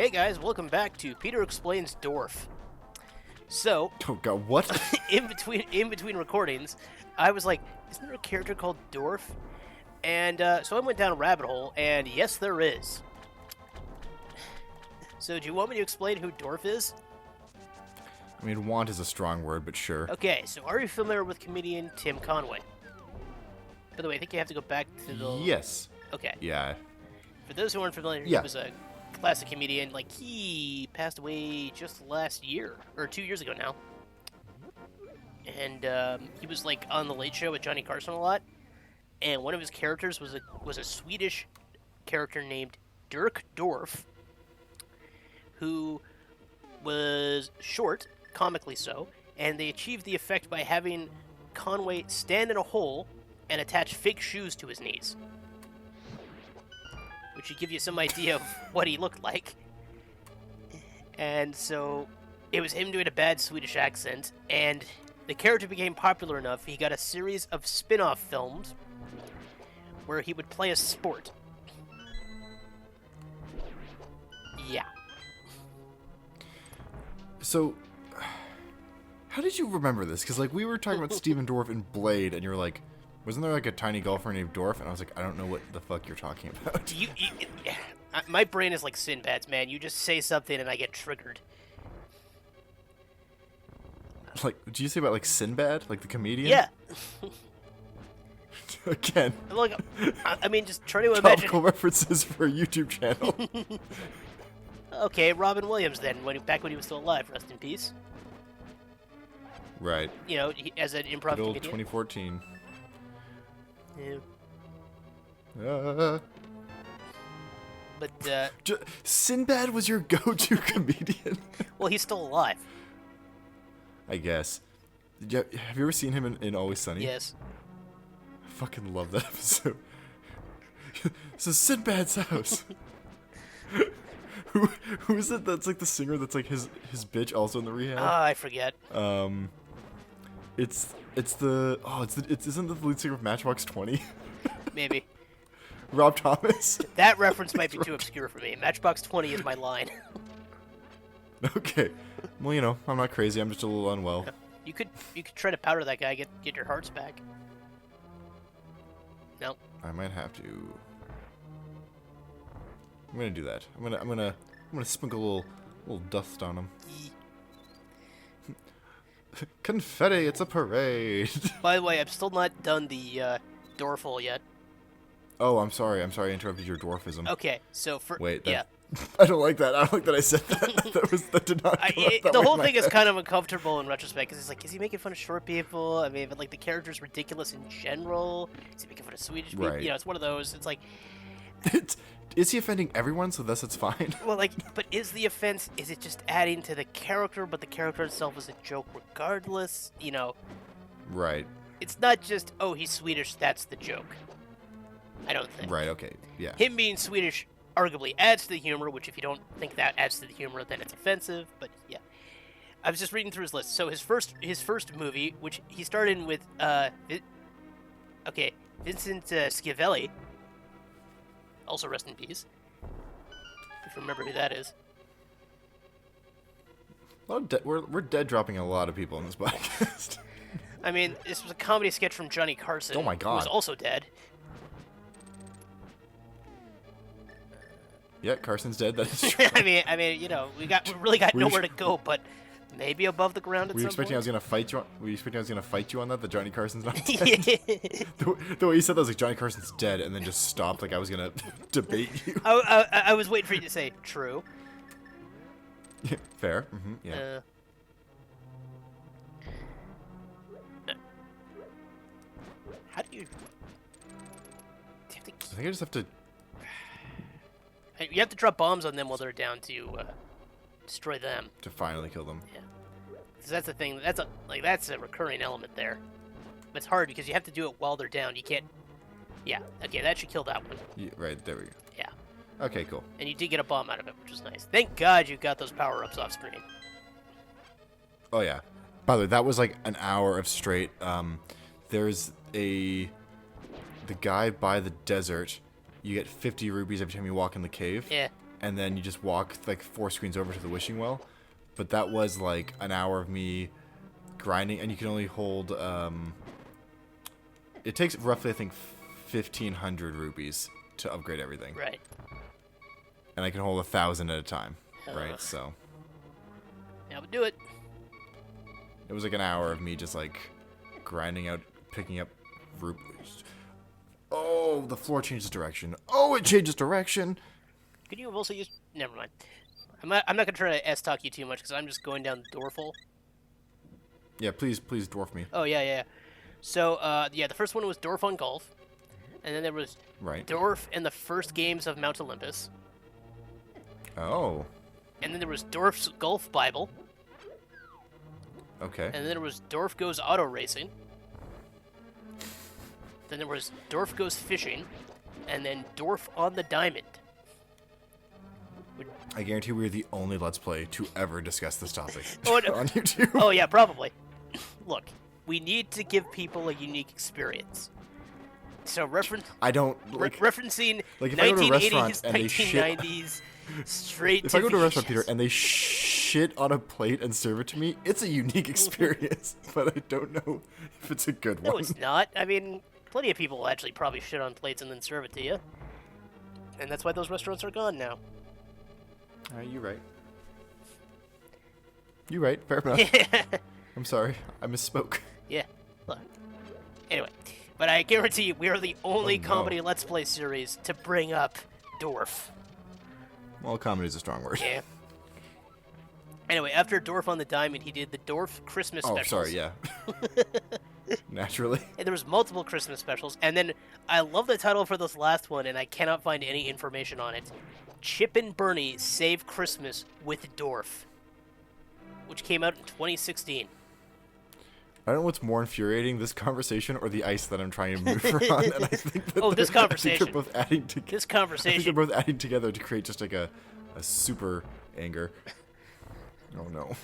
Hey guys, welcome back to Peter Explains Dwarf. So, Oh god, what? in between recordings, I was like, isn't there a character called Dwarf? And so I went down a rabbit hole, and yes, there is. So, do you want me to explain who Dwarf is? I mean, want is a strong word, but sure. Okay, so are you familiar with comedian Tim Conway? By the way, I think you have to go back to the... Yes. Okay. Yeah. For those who aren't familiar, Yeah. he was a classic comedian. Like, he passed away just last year, or 2 years ago now. And he was, like, on The Late Show with Johnny Carson a lot. And one of his characters was a Swedish character named Dirk Dorf, who was short, comically so, and they achieved the effect by having Conway stand in a hole and attach fake shoes to his knees. Which should give you some idea of what he looked like. And so, it was him doing a bad Swedish accent, and the character became popular enough, he got a series of spin-off films where he would play a sport. Yeah. So, how did you remember this? Because, like, we were talking about Steven Dorff in Blade, and you were like, wasn't there, like, a tiny golfer named Dorff? And I was like, I don't know what the fuck you're talking about. My brain is like Sinbad's, man. You just say something and I get triggered. Like, did you say about, like, Sinbad? Like, the comedian? Yeah. Again. Look, I mean, just try to imagine... Topical references for a YouTube channel. Okay, Robin Williams then, back when he was still alive, rest in peace. Right. You know, as an improv Good old comedian. 2014. Yeah. But, Sinbad was your go-to comedian? well, he's still alive. I guess. Have you ever seen him in Always Sunny? Yes. I fucking love that episode. This is Sinbad's house. Who is it that's like the singer that's like his bitch also in the rehab? I forget. It's isn't the lead singer of Matchbox 20? Maybe. Rob Thomas? That reference might be too obscure for me. Matchbox 20 is my line. Okay. Well, you know, I'm not crazy. I'm just a little unwell. You could try to powder that guy, get your hearts back. No. I might have to. I'm gonna do that. I'm gonna sprinkle a little dust on him. Confetti, it's a parade. By the way, I'm still not done the Dorful yet. Oh, I'm sorry. I interrupted your dwarfism. Okay, so for Wait, yeah, I don't like that. I don't like that I said that. that did not. the whole thing is kind of uncomfortable in retrospect because it's like, is he making fun of short people? I mean, but like the character's ridiculous in general. Is he making fun of Swedish people? Right. You know, it's one of those. It's like, is he offending everyone? So thus it's fine. well, like, but is the offense? Is it just adding to the character? But the character itself is a joke, regardless. You know. Right. It's not just, oh, he's Swedish. That's the joke. I don't think. Right. Okay. Yeah. Him being Swedish arguably adds to the humor, which if you don't think that adds to the humor, then it's offensive. But yeah, I was just reading through his list. So his first movie, which he starred in with Vincent Schiavelli, also rest in peace, if you remember who that is. We're dead dropping a lot of people in this podcast. I mean, this was a comedy sketch from Johnny Carson. Oh my God. Who was also dead. Yeah, Carson's dead. That is true. I mean, you know, we really got nowhere to go, but maybe above the ground at Were you some expecting point. I was gonna fight you? Were you expecting I was gonna fight you on that? That Johnny Carson's not dead. Yeah. The way you said that was like Johnny Carson's dead, and then just stopped. Like I was gonna debate you. I was waiting for you to say true. Yeah, fair. Mm-hmm, yeah. How do you? I think I just have to. You have to drop bombs on them while they're down to destroy them. To finally kill them. Yeah. So that's the thing. That's a recurring element there. But it's hard because you have to do it while they're down. You can't. Yeah. Okay, that should kill that one. Yeah, right there we go. Yeah. Okay, cool. And you did get a bomb out of it, which was nice. Thank God you got those power-ups off screen. Oh yeah. By the way, that was like an hour of straight. There's the guy by the desert. You get 50 rupees every time you walk in the cave. Yeah. and then you just walk like 4 screens over to the wishing well. But that was like an hour of me grinding, and you can only hold. It takes roughly, I think, 1,500 rupees to upgrade everything. Right. And I can hold 1,000 at a time. Right. So. Yeah, but do it. It was like an hour of me just like grinding out, picking up rupees. Oh, the floor changes direction. Oh, it changes direction. Could you have also used? Never mind. I'm not gonna try to S-talk you too much because I'm just going down the Dwarf hole. Yeah, please dwarf me. Oh yeah. So the first one was Dwarf on Golf, and then there was Dwarf in the first games of Mount Olympus. Oh. And then there was Dwarf's Golf Bible. Okay. And then there was Dwarf Goes Auto Racing. Then there was Dwarf Goes Fishing, and then Dwarf on the Diamond. I guarantee we're the only Let's Play to ever discuss this topic Oh, no. on YouTube. Oh, yeah, probably. Look, we need to give people a unique experience. So I don't like referencing like if I go to a 1980s, restaurant and they 1990s, straight if to I go to a restaurant, vicious. Peter, and they shit on a plate and serve it to me, it's a unique experience, but I don't know if it's a good No, one. it's not. I mean, plenty of people actually probably shit on plates and then serve it to you. And that's why those restaurants are gone now. You're right. You're right. Fair enough. I'm sorry. I misspoke. Yeah. Look. Anyway, but I guarantee you, we are the only no. comedy Let's Play series to bring up Dwarf. Well, comedy is a strong word. Yeah. Anyway, after Dwarf on the Diamond, he did the Dwarf Christmas Oh, specials. sorry. Yeah. Naturally. And there was multiple Christmas specials, and then I love the title for this last one, and I cannot find any information on it. Chip and Bernie Save Christmas with Dwarf, which came out in 2016. I don't know what's more infuriating, this conversation or the ice that I'm trying to move on. And I think that this conversation. I think they're both adding together. This I think conversation. they're both adding together to create just like a super anger. Oh no.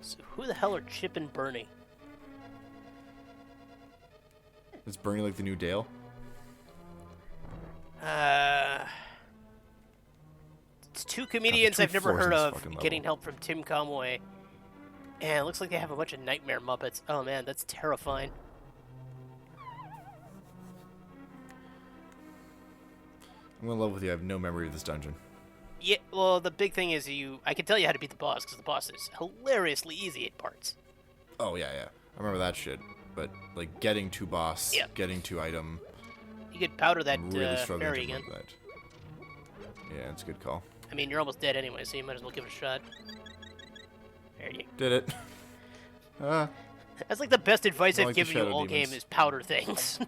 So who the hell are Chip and Bernie? Is Bernie like the new Dale? It's two comedians true I've never force heard in this of fucking getting level. help from Tim Conway. And it looks like they have a bunch of nightmare Muppets. Oh man, that's terrifying. I'm gonna love with you. I have no memory of this dungeon. Yeah, well, the big thing is I can tell you how to beat the boss, because the boss is hilariously easy at parts. Oh yeah. I remember that shit. But like getting to boss, Yeah. getting to item, You could powder that I'm really struggling fairy to again. remember that. Yeah, it's a good call. I mean, you're almost dead anyway, so you might as well give it a shot. There you Did it? That's like the best advice I I've like the given you shadow all demons. game is powder things.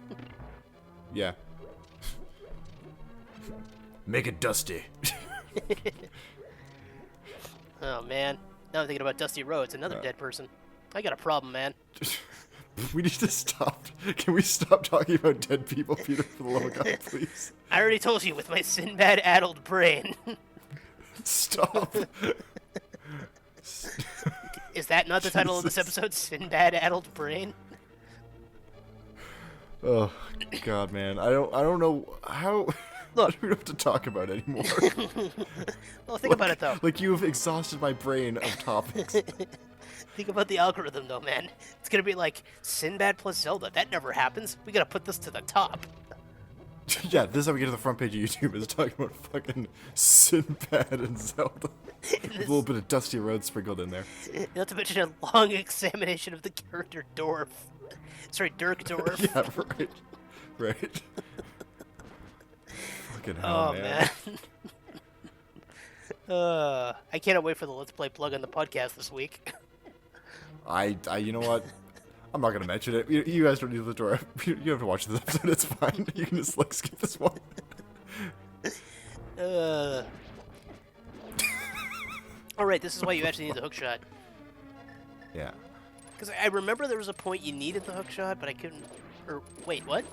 Yeah. Make it dusty. Oh man, now I'm thinking about Dusty Rhodes, another dead person. I got a problem, man. We need to stop. Can we stop talking about dead people, Peter, for the love of God, please? I already told you with my Sinbad addled brain. Stop. Is that not the title of this Jesus. episode? Sinbad addled brain? Oh, God, man. I don't know how... Look. I don't know what to talk about anymore. Well, think about it though. Like, you've exhausted my brain of topics. Think about the algorithm though, man. It's gonna be like Sinbad plus Zelda. That never happens. We gotta put this to the top. Yeah, this is how we get to the front page of YouTube, is talking about fucking Sinbad and Zelda. With a little bit of Dusty Road sprinkled in there. Not to mention a long examination of the character Dorf. Sorry, Dirk Dorf. Yeah, right. Right. Fucking hell, Oh man. I cannot wait for the Let's Play plug on the podcast this week. You know what? I'm not gonna mention it. You guys don't need the door. You don't have to watch this episode. It's fine. You can just like skip this one. All right, this is why you actually need the hook shot. Yeah. Because I remember there was a point you needed the hook shot, but I couldn't. Or wait, what?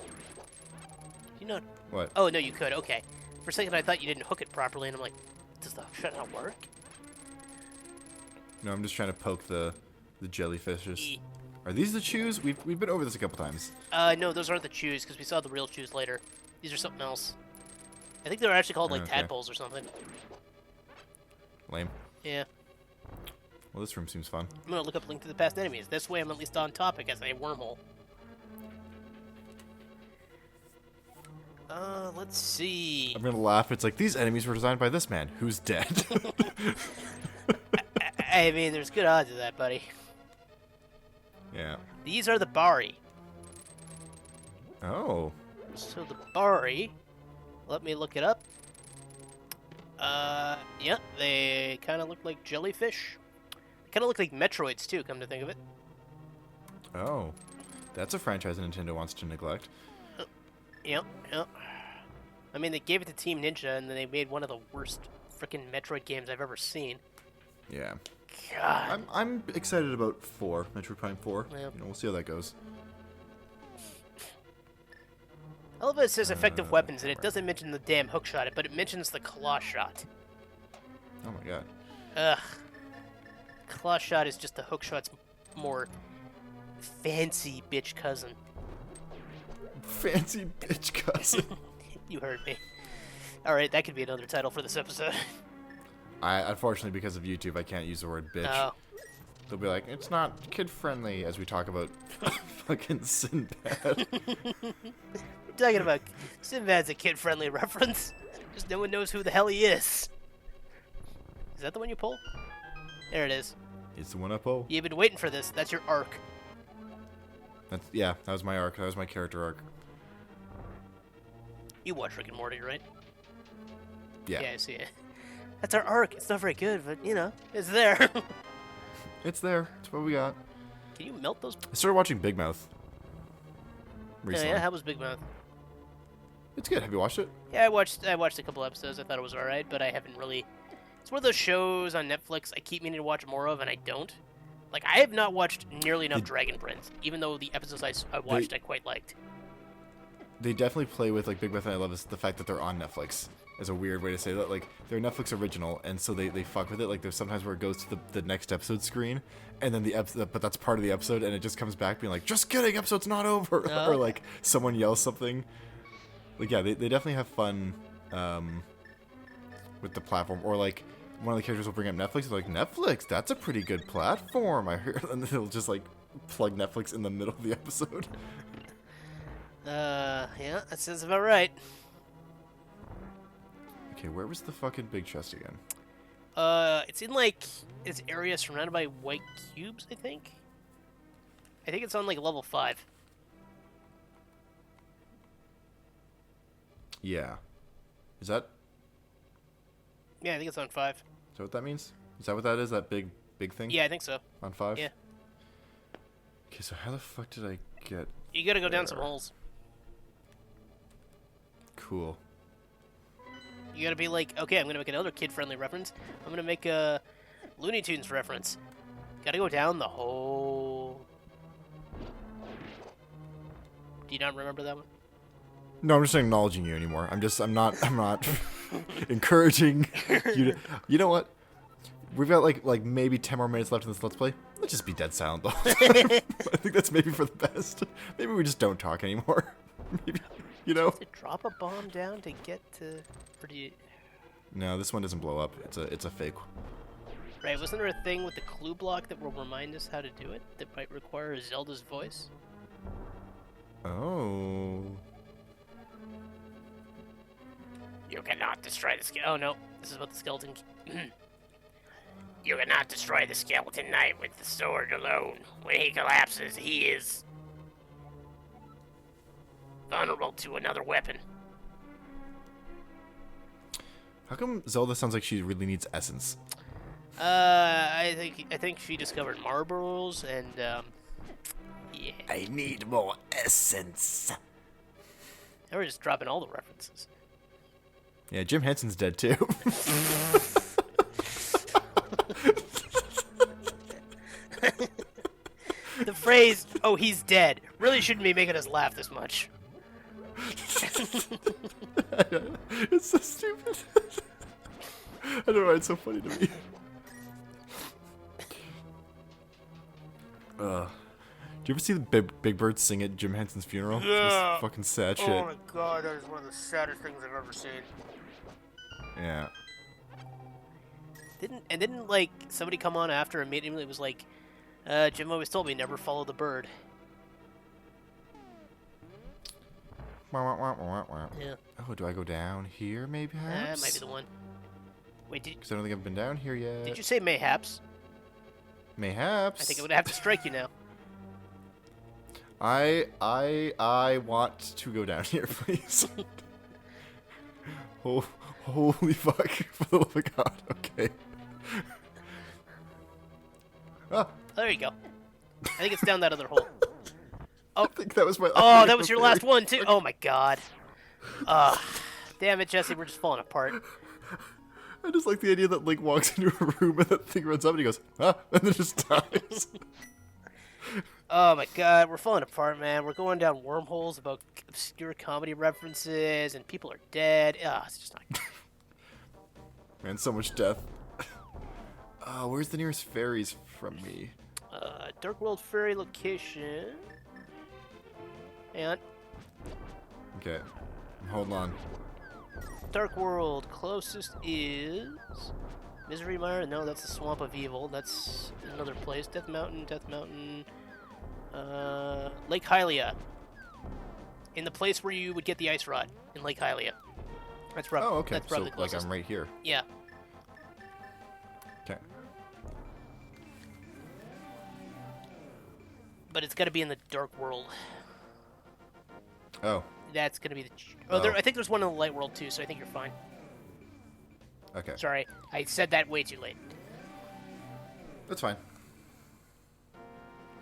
You know? What? Oh no, you could. Okay. For a second, I thought you didn't hook it properly, and I'm like, does the hook shot not work? No, I'm just trying to poke the jellyfishes. E. Are these the chews? We've been over this a couple times. No, those aren't the chews, because we saw the real chews later. These are something else. I think they're actually called like Okay. tadpoles or something. Lame. Yeah. Well, this room seems fun. I'm gonna look up Link to the Past enemies. This way I'm at least on topic as a wormhole. Let's see. I'm gonna laugh. It's like, these enemies were designed by this man, who's dead. I mean, there's good odds of that, buddy. Yeah. These are the Bari. Oh. So the Bari, let me look it up. Yeah, they kind of look like jellyfish. They kind of look like Metroids too, come to think of it. Oh. That's a franchise Nintendo wants to neglect. Yep. I mean, they gave it to Team Ninja, and then they made one of the worst freaking Metroid games I've ever seen. Yeah. God. I'm excited about 4, Metroid Prime 4. Yeah. You know, we'll see how that goes. I love how it says effective weapons, and it doesn't mention the damn hookshot, but it mentions the claw shot. Oh my god. Ugh. Claw shot is just the hookshot's more fancy bitch cousin. Fancy bitch cousin. You heard me. Alright, that could be another title for this episode. Unfortunately, because of YouTube, I can't use the word bitch. Oh. They'll be like, it's not kid-friendly as we talk about fucking Sinbad. We're talking about Sinbad's a kid-friendly reference. Just no one knows who the hell he is. Is that the one you pull? There it is. It's the one I pull. You've been waiting for this. That's your arc. Yeah, that was my arc. That was my character arc. You watch Rick and Morty, right? Yeah. Yeah, I see it. That's our arc. It's not very good, but, you know, it's there. It's there. It's what we got. Can you melt those? I started watching Big Mouth recently. Yeah, how was Big Mouth? It's good. Have you watched it? Yeah, I watched a couple episodes. I thought it was alright, but I haven't really... It's one of those shows on Netflix I keep meaning to watch more of, and I don't. Like, I have not watched nearly enough Dragon Prince, even though the episodes I watched I quite liked. They definitely play with, like, Big Mouth, and I love is the fact that they're on Netflix. Is a weird way to say that. Like, they're a Netflix original, and so they fuck with it. Like, there's sometimes where it goes to the next episode screen, and then but that's part of the episode, and it just comes back being like, just kidding, episode's not over. Oh. Or, like, someone yells something. Like, yeah, they definitely have fun with the platform. Or, like, one of the characters will bring up Netflix, they're like, Netflix, that's a pretty good platform, I heard. And they'll just, like, plug Netflix in the middle of the episode. Yeah, that sounds about right. Okay, where was the fucking big chest again? It's in, like, this area surrounded by white cubes, I think? I think it's on, like, level 5. Yeah. Is that Yeah, I think it's on 5. Is that what that means? Is that what that is? That big thing? Yeah, I think so. On 5? Yeah. Okay, so how the fuck did I get... You gotta go down there? some holes. Cool. You gotta be like, okay, I'm gonna make another kid-friendly reference. I'm gonna make a Looney Tunes reference. Gotta go down the hole. Do you not remember that one? No, I'm just not acknowledging you anymore. I'm not encouraging you to... You know what? We've got like maybe 10 more minutes left in this Let's Play. Let's just be dead silent the whole time. I think that's maybe for the best. Maybe we just don't talk anymore. Maybe, you know? To drop a bomb down to get to... Or do you... No, this one doesn't blow up. It's a fake. Right, wasn't there a thing with the clue block that will remind us how to do it? That might require Zelda's voice? Oh. You cannot destroy the skeleton. Oh no, this is what the skeleton... You cannot destroy the skeleton knight with the sword alone. When he collapses, he is... vulnerable to another weapon. How come Zelda sounds like she really needs essence? I think she discovered marbles and yeah. I need more essence. Now we're just dropping all the references. Yeah, Jim Henson's dead too. The phrase, "oh, he's dead," really shouldn't be making us laugh this much. It's so stupid. I don't know why it's so funny to me. Do you ever see the Big Bird sing at Jim Henson's funeral? Yeah. It's fucking sad shit. Oh my god, that is one of the saddest things I've ever seen. Yeah. Didn't like somebody come on after immediately was like, Jim always told me never follow the bird. Yeah. Oh, do I go down here, maybe? That might be the one. Wait, Because I don't think I've been down here yet. did you say mayhaps? Mayhaps. I think I would have to strike you now. I want to go down here, please. Oh, holy fuck! For the love of God. Okay. Ah, There you go. I think it's down that other hole. I think that was my. Oh, that was your last one too. Oh my god. Damn it, Jesse, we're just falling apart. I just like the idea that Link walks into a room and that thing runs up and he goes, ah, and then just dies. Oh my god, we're falling apart, man. We're going down wormholes about obscure comedy references, and people are dead. It's just not. Man, so much death. Where's the nearest ferries from me? Dark World Ferry location. Hang on. Okay, hold on. Dark World closest is Misery Mire. No, that's the Swamp of Evil. That's another place. Death Mountain. Lake Hylia. In the place where you would get the ice rod in Lake Hylia. That's rough. Oh, okay. That's So, probably like, closest. I'm right here. Yeah. Okay. But it's got to be in the Dark World. Oh, That's going to be the... Oh. I think there's one in the Light World, too, so I think you're fine. okay. Sorry, I said that way too late. That's fine.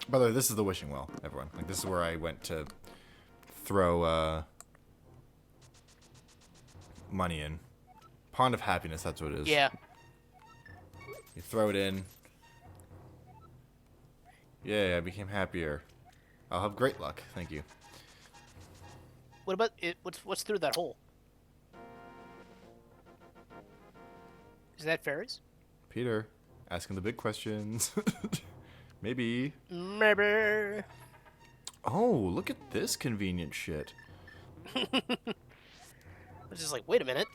By the way, this is the wishing well, everyone. Like, this is where I went to throw money in. Pond of Happiness, that's what it is. Yeah. You throw it in. Yeah, I became happier. I'll have great luck. Thank you. What about it? What's through that hole? Is that fairies? Peter, asking the big questions. Maybe. Maybe. Oh, look at this convenient shit. I was just like, wait a minute.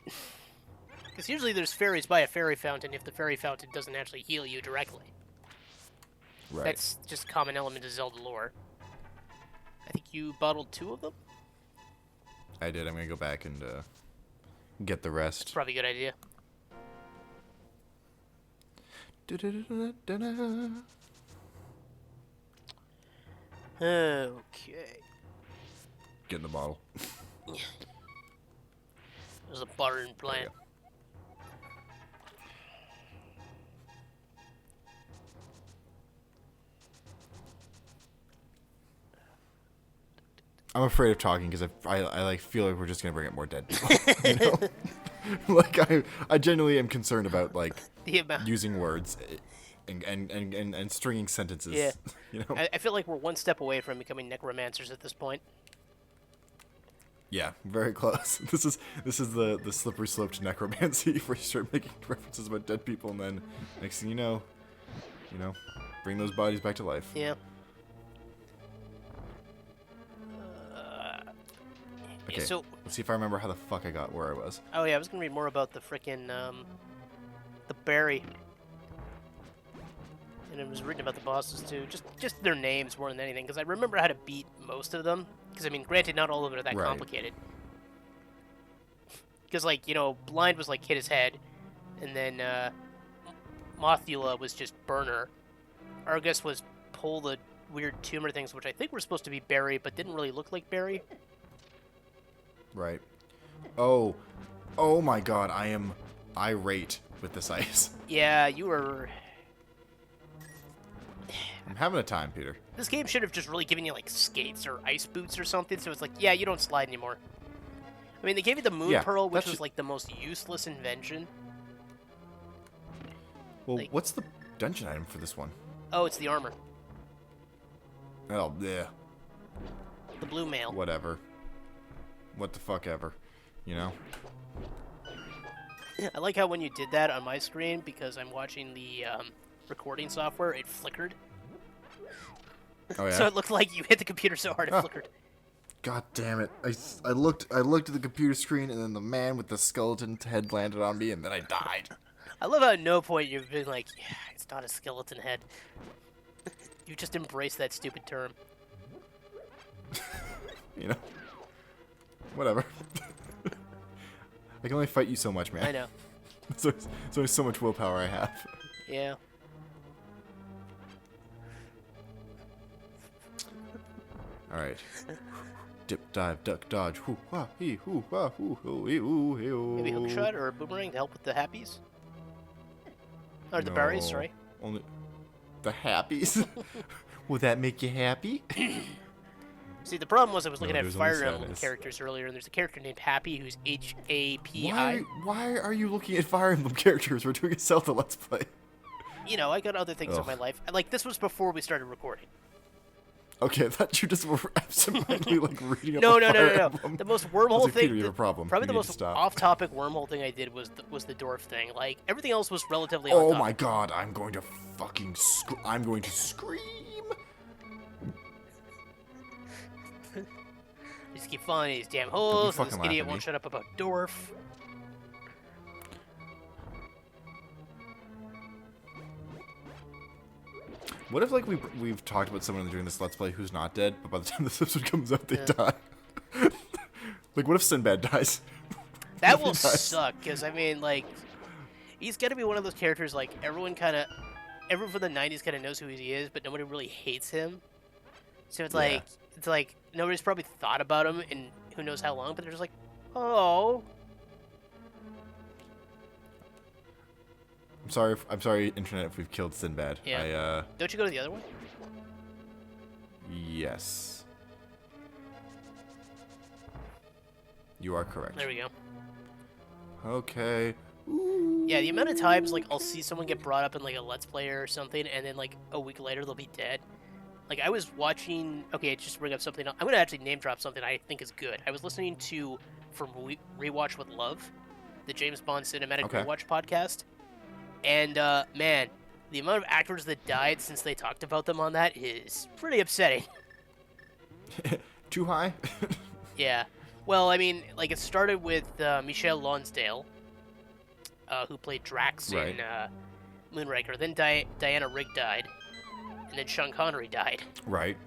Because usually there's fairies by a fairy fountain if the fairy fountain doesn't actually heal you directly. Right. That's just a common element of Zelda lore. I think you bottled 2 of them? I did. I'm going to go back and get the rest. Probably a good idea. Okay. Get in the bottle. There's a barn plant. I'm afraid of talking because I like feel like we're just gonna bring up more dead people. You know? Like I genuinely am concerned about like The amount. using words and stringing sentences. Yeah. You know. I feel like we're one step away from becoming necromancers at this point. Yeah, very close. This is the slippery slope to necromancy where you start making references about dead people and then next thing you know, bring those bodies back to life. Yeah. Okay, So, let's see if I remember how the fuck I got where I was. oh yeah, I was gonna read more about the frickin' the berry, and I was reading about the bosses too, just their names more than anything, because I remember how to beat most of them. Because I mean, granted, not all of them are that Right. complicated. Because like Blind was like hit his head, and then Mothula was just burner. Argus was pull the weird tumor things, which I think were supposed to be berry, but didn't really look like berry. Right. Oh my god, I am irate with this ice. Yeah, you were. I'm having a time, Peter. This game should have just really given you like skates or ice boots or something, so it's like, yeah, you don't slide anymore. I mean, they gave you the Moon Yeah, Pearl, which that's was like the most useless invention. Well, Like- what's the dungeon item for this one? Oh, it's the armor, Oh, yeah, the blue mail. whatever. What the fuck ever, you know? I like how when you did that on my screen, because I'm watching the recording software, it flickered. Oh, yeah? So it looked like you hit the computer so hard it flickered. God damn it. I looked at the computer screen, and then the man with the skeleton head landed on me, and then I died. I love how at no point you've been like, yeah, it's not a skeleton head. You just embrace that stupid term. You know? Whatever. I can only fight you so much, man. I know. There's only so much willpower I have. Yeah. Alright. Dip, dive, duck, dodge. Hoo, wah, hee, hoo, wah, hoo, hoo, hee, hoo, hee, hoo. Maybe hook shot or a boomerang to help with the happies? Or the berries, sorry. Only the happies? Will that make you happy? See, the problem was I was looking at there's only Fire Emblem sadness. characters earlier, and there's a character named Happy who's H-A-P-I. Why are you looking at Fire Emblem characters? We're doing a Zelda Let's Play. You know, I got other things in Ugh. my life. Like, this was before we started recording. Okay, I thought you just were absentmindedly like reading up No, on no, no, Fire no, no. Emblem. The most I was wormhole like, thing. Peter, you have a problem. Probably You the need to most stop. off-topic wormhole thing I did was the dwarf thing. Like everything else was relatively. Oh on my topic. god, I'm going to fucking I'm going to scream. Just keep falling in these damn holes. And this fucking laugh idiot at won't me. shut up about dwarf. What if like we've talked about someone during this Let's Play who's not dead, but by the time this episode comes out, they Yeah. die? Like, what if Sinbad dies? That He will dies. suck, because, I mean, like, he's got to be one of those characters, like, everyone from the 90s kind of knows who he is, but nobody really hates him. So it's Yeah. like, nobody's probably thought about him in who knows how long, but they're just like, oh. I'm sorry, Internet, if we've killed Sinbad. Yeah. Don't you go to the other one? Yes. You are correct. There we go. Okay. Yeah, the amount of times, like, I'll see someone get brought up in, like, a Let's Play or something, and then, like, a week later they'll be dead. Like, I was watching... Okay, just bring up something... I'm going to actually name drop something I think is good. I was listening to From Rewatch with Love, the James Bond Cinematic Okay. Rewatch podcast. And, man, the amount of actors that died since they talked about them on that is pretty upsetting. Too high? Yeah. Well, I mean, like, it started with Michelle Lonsdale, who played Drax Right. in Moonraker. Then Diana Rigg died. And then Sean Connery died. Right.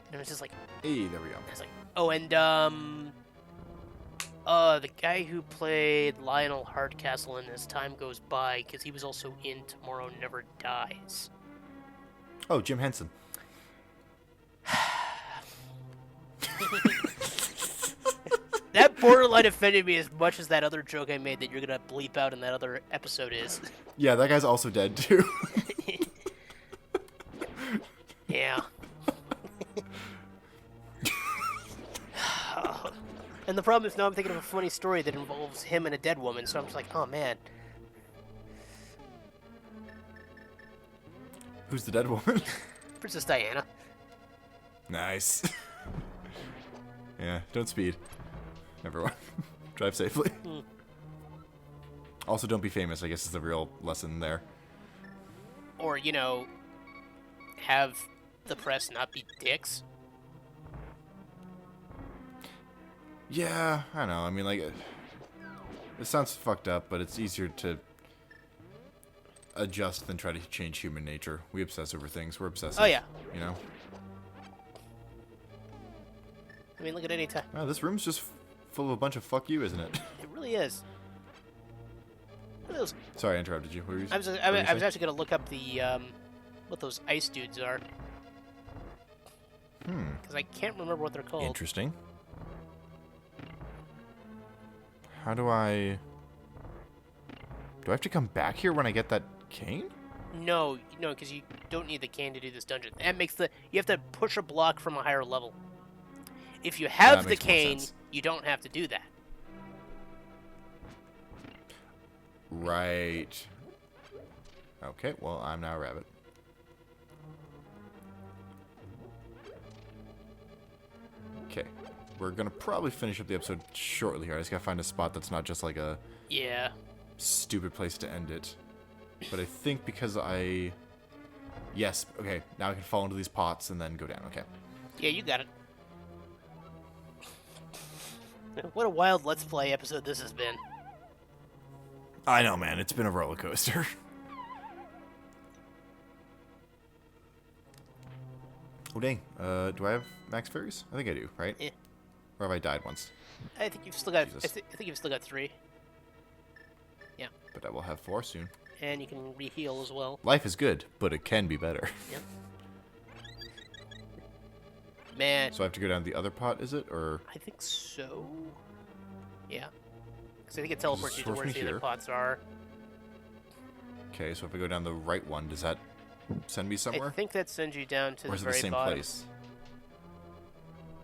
And it was just like... Hey, there we go. I was like, oh, and, the guy who played Lionel Hardcastle in As Time Goes By, because he was also in Tomorrow Never Dies. Oh, Jim Henson. That borderline offended me as much as that other joke I made that you're going to bleep out in that other episode is. Yeah, that guy's also dead, too. Yeah. And the problem is now I'm thinking of a funny story that involves him and a dead woman, so I'm just like, oh man. Who's the dead woman? Princess Diana. Nice. Yeah, don't speed. Everyone. Drive safely. Also, don't be famous, I guess is the real lesson there. Or, you know, have the press not be dicks. Yeah, I know. I mean, like, it sounds fucked up, but it's easier to adjust than try to change human nature. We obsess over things. We're obsessive. Oh, yeah. You know? I mean, look at any time. Oh, this room's just full of a bunch of fuck you, isn't it? It really is. Look at those. Sorry, I interrupted you. What were you I was saying? actually going to look up the, what those ice dudes are. Because I can't remember what they're called. Interesting. How do I... Do I have to come back here when I get that cane? No, because you don't need the cane to do this dungeon. That makes you have to push a block from a higher level. If you have the makes more cane, sense. you don't have to do that. Right. Okay, well, I'm now a rabbit. Okay. We're gonna probably finish up the episode shortly here. I just gotta find a spot that's not just like a Yeah. stupid place to end it. But I think because I Yes. Okay. Now I can fall into these pots and then go down. Okay. Yeah, you got it. What a wild Let's Play episode this has been. I know, man. It's been a roller coaster. Oh, dang. Do I have max fairies? I think I do, right? Yeah. Or have I died once? I think you've still got. I Jesus. think you've still got 3. Yeah. But I will have 4 soon. And you can re-heal as well. Life is good, but it can be better. Yep. Man. So I have to go down the other pot, is it? Or I think so. Yeah. Because I think it teleports you to source where me the other here? pots are. okay, so if I go down the right one, does that send me somewhere? I think that sends you down to Or the is it the very same bottom. place?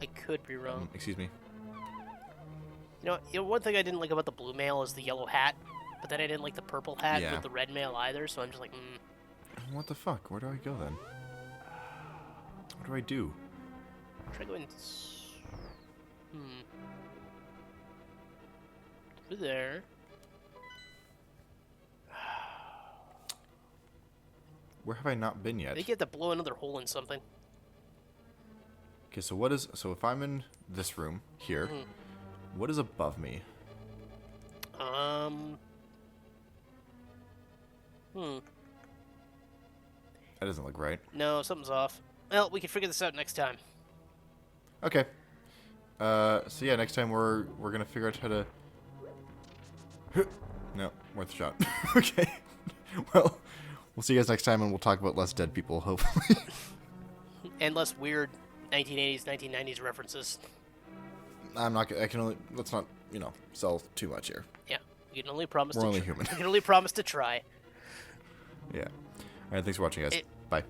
I could be wrong. Excuse me. You know, one thing I didn't like about the blue mail is the yellow hat, but then I didn't like the purple hat Yeah. with the red mail either. So I'm just like, What the fuck? Where do I go then? What do I do? try going. Through there. Where have I not been I yet? think you have to blow another hole in something. Okay, so what is... So if I'm in this room, here, what is above me? That doesn't look right. No, something's off. Well, we can figure this out next time. Okay. So yeah, next time we're gonna figure out how to... No, worth a shot. Okay. Well, we'll see you guys next time, and we'll talk about less dead people, hopefully. And less weird 1980s, 1990s references. I'm not. I can only. Let's not. Sell too much here. Yeah, we can only promise. We're only human. We can only promise to try. Yeah. All right. Thanks for watching, guys. Bye.